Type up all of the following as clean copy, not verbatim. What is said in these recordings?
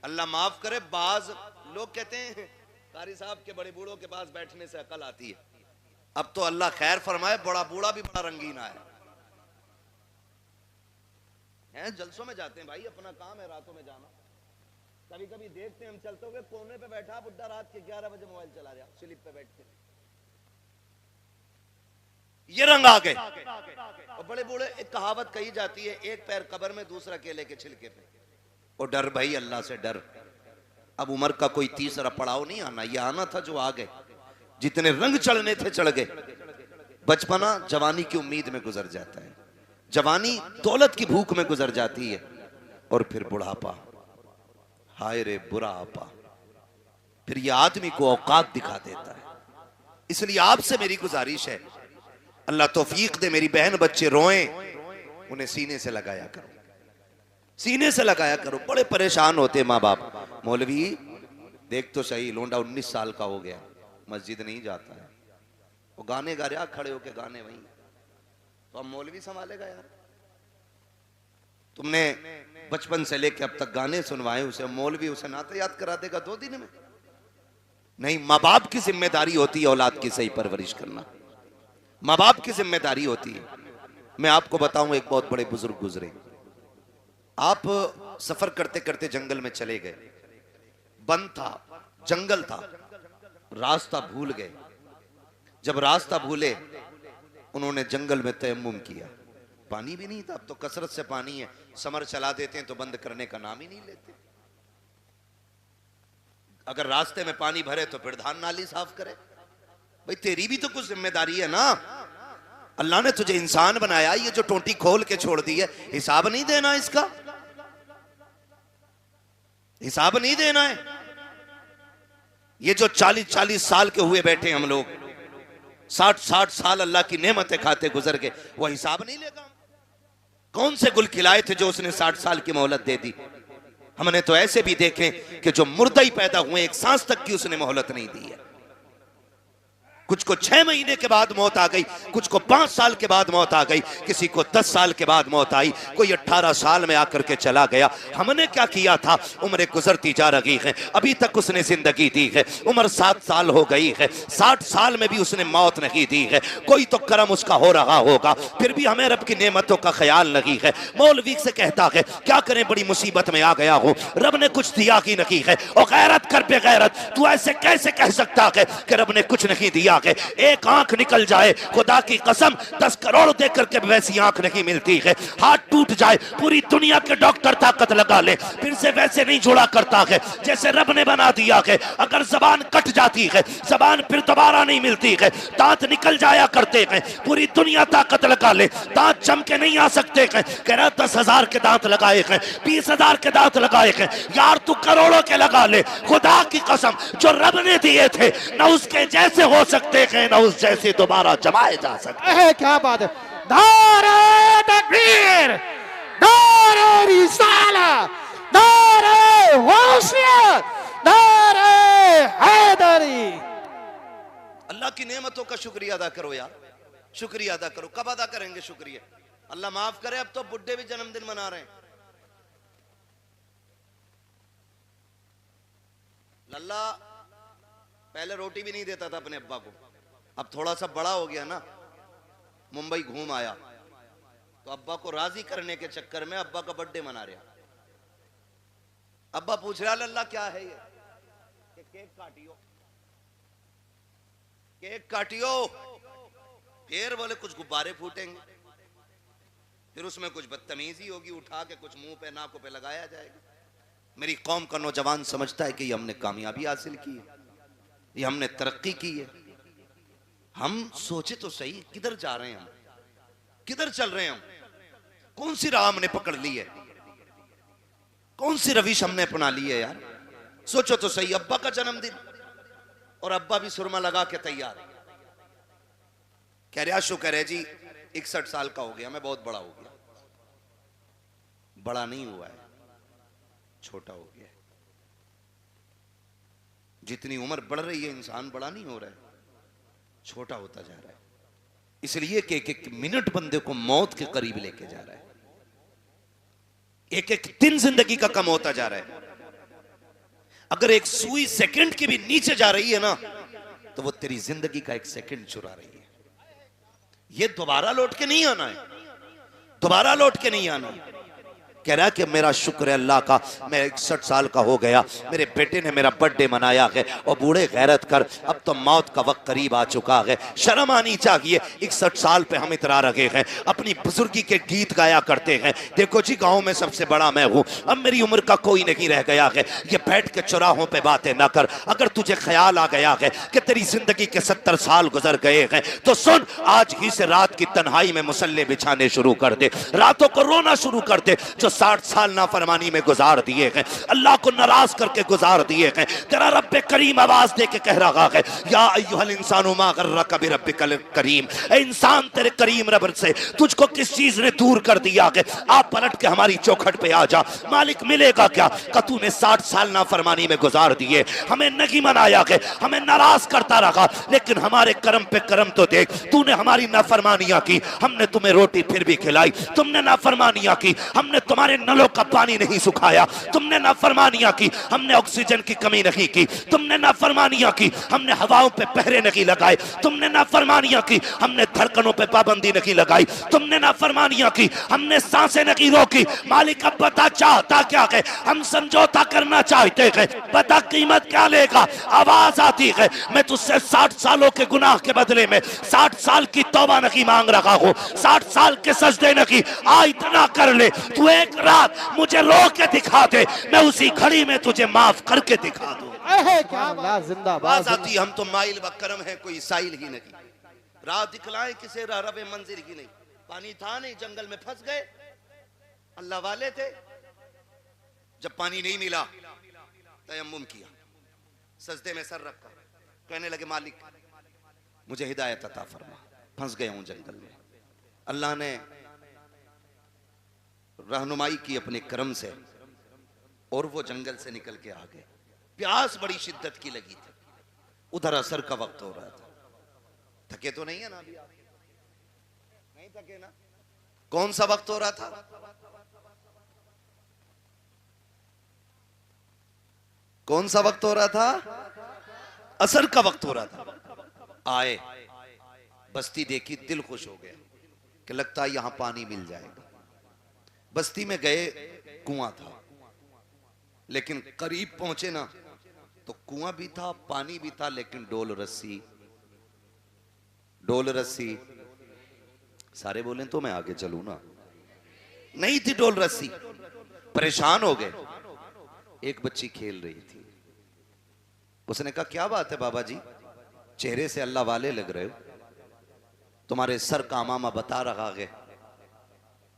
अल्लाह माफ करे, बाज लोग कहते हैं कारी साहब के बड़े बूढ़ों के पास बैठने से अकल आती है। अब तो अल्लाह खैर फरमाए, बड़ा बूढ़ा भी बड़ा रंगीन आया है। जलसों में जाते हैं भाई, अपना काम है रातों में जाना। कभी कभी देखते हैं हम चलते हुए, कोने पे बैठा बुड्ढा, रात के 11 बजे मोबाइल चला रहा स्लिप पे बैठ के। ये रंग आ गए। और बड़े बूढ़े, एक कहावत कही जाती है, एक पैर कब्र में दूसरा केले के छिलके पे। और डर भाई, अल्लाह से डर। अब उम्र का कोई तीसरा पड़ाव नहीं आना, ये आना था जो आ गए। जितने रंग चढ़ने थे चढ़ गए। बचपना जवानी की उम्मीद में गुजर जाता है, जवानी दौलत की भूख में गुजर जाती है, और फिर बुढ़ापा, हाय रे बुढ़ापा, फिर ये आदमी को औकात दिखा देता है। इसलिए आपसे मेरी गुजारिश है, अल्लाह तौफीक दे, मेरी बहन बच्चे रोएं, उन्हें सीने से लगाया करो, सीने से लगाया करो। बड़े परेशान होते माँ बाप। मौलवी देख तो सही, लोंडा 19 साल का हो गया, मस्जिद नहीं जाता है, वो गाने गा रहा, खड़े होके गाने वहीं, तो अब मौलवी संभालेगा यार। तुमने बचपन से लेके अब तक गाने सुनवाए उसे, मौलवी उसे नाते याद करा देगा 2 दिन में? नहीं, माँ बाप की जिम्मेदारी होती है औलाद की सही परवरिश करना, माँ बाप की जिम्मेदारी होती है। मैं आपको बताऊं, एक बहुत बड़े बुजुर्ग गुजरे। आप सफर करते करते जंगल में चले गए, बंद था, जंगल था, रास्ता भूल गए। जब रास्ता भूले, उन्होंने जंगल में तयम्मुम किया। पानी भी नहीं था, अब तो कसरत से पानी है, समर चला देते हैं तो बंद करने का नाम ही नहीं लेते। अगर रास्ते में पानी भरे तो फिर धान नाली साफ करे। भाई तेरी भी तो कुछ जिम्मेदारी है ना। अल्लाह ने तुझे इंसान बनाया, ये जो टोटी खोल के छोड़ दी है, हिसाब नहीं देना इसका, हिसाब नहीं देना है। ये जो 40-40 साल के हुए बैठे हम लोग, 60-60 साल अल्लाह की नेमतें खाते गुजर गए, वो हिसाब नहीं लेगा। कौन से गुल खिलाए थे जो उसने 60 साल की मोहलत दे दी? हमने तो ऐसे भी देखे कि जो मुर्दा ही पैदा हुए, एक सांस तक की उसने मोहलत नहीं दी है। कुछ को 6 महीने के बाद मौत आ गई, कुछ को 5 साल के बाद मौत आ गई, किसी को 10 साल के बाद मौत आई, कोई 18 साल में आकर के चला गया। हमने क्या किया था? उम्र गुजरती जा रही है, अभी तक उसने जिंदगी दी है, उम्र 7 साल हो गई है, 60 साल में भी उसने मौत नहीं दी है। कोई तो करम उसका हो रहा होगा, फिर भी हमें रब की नेमतों का ख्याल नहीं है। मौलवी से कहता है क्या करें, बड़ी मुसीबत में आ गया हूं, रब ने कुछ दिया ही नहीं है। और गैरत कर बेगैरत, तू ऐसे कैसे कह सकता है कि रब ने कुछ नहीं दिया? एक आंख निकल जाए, खुदा की कसम 10 करोड़ देकर के वैसी आंख नहीं मिलती है। हाथ टूट जाए, पूरी दुनिया के डॉक्टर ताकत लगा ले, फिर से वैसे नहीं जुड़ा करता है जैसे रब ने बना दिया है। अगर जबान कट जाती है, जबान फिर दोबारा नहीं मिलती है। दांत निकल जाया करते हैं, पूरी दुनिया ताकत लगा ले, दांत जम के नहीं आ सकते हैं। कह रहा 10,000 के दांत लगाए हैं, 20,000 के दांत लगाए हैं, यार तू करोड़ों के लगा ले। खुदा की कसम, जो रब ने दिए थे न उसके जैसे हो सकते हैं, न उस जैसे दोबारा जमाए जा सकते हैं। क्या बात है। नारे तकबीर, नारे रिसालत, नारे गौसियत, नारे हैदरी। अल्लाह की नेमतों का शुक्रिया अदा करो यार, शुक्रिया अदा करो। कब अदा करेंगे शुक्रिया? अल्लाह माफ करे, अब तो बुड्ढे भी जन्मदिन मना रहे हैं। लल्ला पहले रोटी भी नहीं देता था अपने अब्बा को, अब थोड़ा सा बड़ा हो गया ना, मुंबई घूम आया तो अब्बा को राजी करने के चक्कर में अब्बा का बर्थडे मना रहा। अब्बा पूछ रहा लल्ला क्या है ये? कि केक काटियो, केक काटियो। फिर बोले कुछ गुब्बारे फूटेंगे, फिर उसमें कुछ बदतमीजी होगी, उठा के कुछ मुंह पे नाकों पे लगाया जाएगा। मेरी कौम का नौजवान समझता है कि ये हमने कामयाबी हासिल की है, ये हमने तरक्की की है। हम सोचे तो सही, किधर जा रहे हैं हम, किधर चल रहे हैं हम, कौन सी राह हमने पकड़ ली है, कौन सी रविश हमने अपना ली है यार? सोचो तो सही। अब्बा का जन्मदिन और अब्बा भी सुरमा लगा के तैयार, कह रहे शुक्र है जी 61 साल का हो गया, मैं बहुत बड़ा हो गया। बड़ा नहीं हुआ है, छोटा हो गया। जितनी उम्र बढ़ रही है इंसान बड़ा नहीं हो रहा है, छोटा होता जा रहा है। इसलिए कि एक मिनट बंदे को मौत के करीब लेके जा रहा है, एक एक दिन जिंदगी का कम होता जा रहा है। अगर एक सुई सेकंड की भी नीचे जा रही है ना, तो वो तेरी जिंदगी का एक सेकंड चुरा रही है। ये दोबारा लौट के नहीं आना है, दोबारा लौट के नहीं आना। कह रहा है कि मेरा शुक्र है अल्लाह का, मैं 61 साल का हो गया, मेरे बेटे ने मेरा बर्थडे मनाया है, और बूढ़े गैरत कर, अब तो मौत का वक्त करीब आ चुका है, शर्म आनी चाहिए। 61 साल पे हम इतरा रखे हैं, अपनी बुजुर्गी के गीत गाया करते हैं, देखो जी गांव में सबसे बड़ा मैं हूं, अब मेरी उम्र का कोई नहीं रह गया है। ये बैठ के चौराहों पे बातें ना कर। अगर तुझे ख्याल आ गया है कि तेरी जिंदगी के 70 साल गुजर गए हैं, तो सुन, आज ही से रात की तन्हाई में मुसल्ले बिछाने शुरू कर दे, रातों को रोना शुरू कर दे। जो 60 साल नाफरमानी में गुजार दिए हैं, अल्लाह को नाराज करके गुजार दिए हैं, तेरा रब्बे करीम आवाज दे के कह रहा है, या अय्युहल इंसानु मा गर्रका बिरब्बिकल करीम, ए इंसान तेरे करीम रब से तुझको किस चीज ने दूर कर दिया है। आप पलट के हमारी चौखट पे आ जा, मालिक मिलेगा क्या? का तूने 60 साल नाफरमानी में गुजार दिए, हमें नहीं मनाया है, हमें नाराज करता रहा, लेकिन हमारे कर्म पे कर्म तो देख, तूने हमारी नाफरमानियां की, हमने तुम्हें रोटी फिर भी खिलाई, तुमने नाफरमानियां की, हमने तुम्हारे नलों का पानी नहीं सुखाया, तुमने नाफरमानियां की, हमने ऑक्सीजन की कमी नहीं की, तुमने नाफरमानियां की, हमने हवाओं पे पहरे नहीं लगाए, तुमने नाफरमानियां की, हमने धड़कनों पे पाबंदी नहीं लगाई, तुमने नाफरमानियां की, हमने सांसें नहीं रोकी। मालिक अब बता चाहता क्या है? हम समझौता करना चाहते हैं, बता कीमत क्या लेगा? आवाज आती है, मैं तुझसे 60 सालों के गुनाह के बदले में 60 साल की तौबा नहीं मांग रहा हूं, 60 साल के सजदे नहीं, आ इतना कर ले, तू एक रात मुझे रो के दिखा दे, मैं उसी घड़ी में तुझे माफ करके दिखा दूं। जिंदाबाद। आती हम तो माइल बकरम है, कोई साइल ही नहीं, राह दिखलाए किसे रवे मंजिल ही नहीं। पानी था नहीं, जंगल में फंस गए, अल्लाह वाले थे, जब पानी नहीं मिला तयम्मुम किया, सजदे में सर रखा, कहने लगे मालिक मुझे हिदायत अता फरमा, फंस गया हूं जंगल में। अल्लाह ने रहनुमाई की अपने करम से, और वो जंगल से निकल के आ गए। प्यास बड़ी शिद्दत की लगी थी, उधर असर का वक्त हो रहा था। थके तो नहीं है ना अभी आप? नहीं थके ना? कौन सा वक्त हो रहा था? कौन सा वक्त हो रहा था? असर का वक्त हो रहा था। आए, बस्ती देखी, दिल खुश हो गया कि लगता है यहां पानी मिल जाएगा। बस्ती में गए, कुआं था, लेकिन करीब पहुंचे ना तो कुआं भी था, पानी भी था, लेकिन डोल रस्सी, डोल रस्सी। सारे बोले तो मैं आगे चलूं ना, नहीं थी डोल रस्सी। परेशान हो गए। एक बच्ची खेल रही थी, उसने कहा क्या बात है बाबा जी, चेहरे से अल्लाह वाले लग रहे हो, तुम्हारे सर का मामा बता रहा है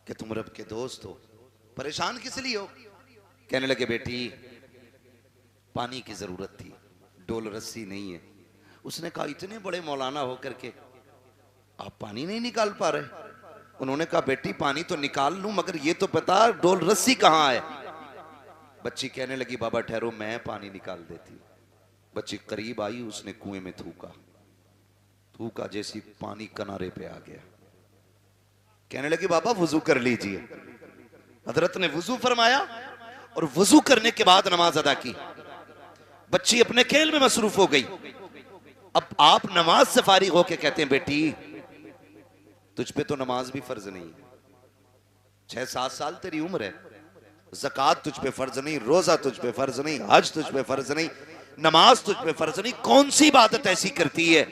कि तुम रब के दोस्त हो, परेशान किस लिए हो? कहने लगे बेटी पानी की जरूरत थी, डोल रस्सी नहीं है। उसने कहा इतने बड़े मौलाना होकर के आप पानी नहीं निकाल पा रहे? उन्होंने कहा बेटी पानी तो निकाल लूं, मगर ये तो बता डोल रस्सी कहां है? बच्ची कहने लगी बाबा ठहरो, मैं पानी निकाल देती। बच्ची करीब आई, उसने कुएं में थूका, थूका जैसी पानी किनारे पे आ गया। कहने लगी बाबा वुजू कर लीजिए। हजरत ने वुजू फरमाया और वुजू करने के बाद नमाज अदा की। बच्ची अपने खेल में मसरूफ हो गई। अब आप नमाज से फारिग होके कहते हैं बेटी तुझ पे तो नमाज भी फर्ज नहीं है, 6-7 साल तेरी उम्र है, ज़कात तुझ पे फर्ज नहीं, रोजा तुझ पे फर्ज नहीं, हज तुझ पे फर्ज नहीं, नमाज तुझ पे फर्ज नहीं, कौन सी इबादत ऐसी करती है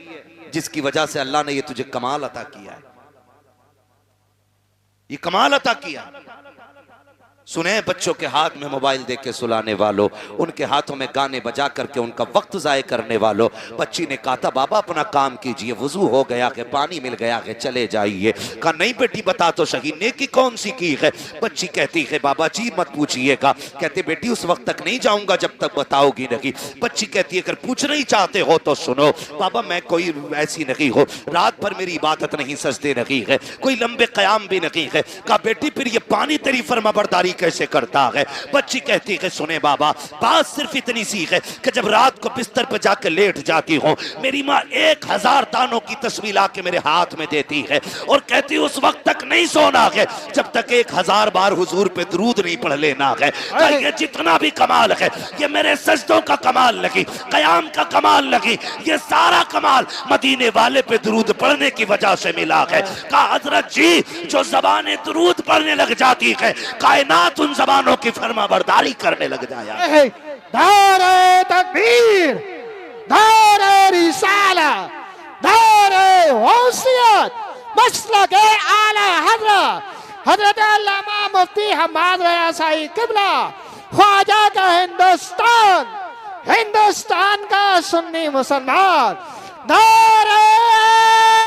जिसकी वजह से अल्लाह ने ये तुझे कमाल अता किया है, ये कमाल अता किया। सुने बच्चों के हाथ में मोबाइल देख के सुलाने वालों, उनके हाथों में गाने बजा करके उनका वक्त जाये करने वालों। बच्ची ने कहा था बाबा अपना काम कीजिए, वुजू हो गया है, पानी मिल गया है, चले जाइए। कहा नहीं बेटी बता तो सही नेकी कौन सी की है? बच्ची कहती है बाबा जी मत पूछिएगा। कहते बेटी उस वक्त तक नहीं जाऊंगा जब तक बताओगी नहीं। बच्ची कहती है अगर पूछना ही चाहते हो तो सुनो बाबा, मैं कोई ऐसी नहीं हो, रात भर मेरी इबादत नहीं, सजदे नहीं है, कोई लंबे कयाम भी नहीं है। कहा बेटी फिर ये पानी तेरी फर्माबरदारी कोई कैसे करता है। बच्ची कहती है सुने बाबा, बात सिर्फ इतनी सी है कि जब रात को बिस्तर पर जाकर लेट जाती हूँ, मेरी माँ 1000 दानों की तस्वीर आके मेरे हाथ में देती है और कहती उस वक्त तक नहीं सोना है जब तक 1000 बार हुजूर पे दरूद नहीं पढ़ लेना है। ये जितना भी कमाल है, ये मेरे सजदों का कमाल लगी, कयाम का कमाल लगी, ये सारा कमाल मदीने वाले पे दरूद पढ़ने की वजह से मिला है। कहा हजरत जी, जो जबानें दरूद पढ़ने लग जाती है, कायनात उन जबानों की फरमाबरदारी करने लग जाया। दारे तकबीर, दारे रिसाला, दारे वसीयत, मसलक आला हजरत अल्लामा मुफ्ती हम्माद रज़ा साई किबला, ख्वाजा का हिंदुस्तान, हिंदुस्तान का सुन्नी मुसलमान। नारे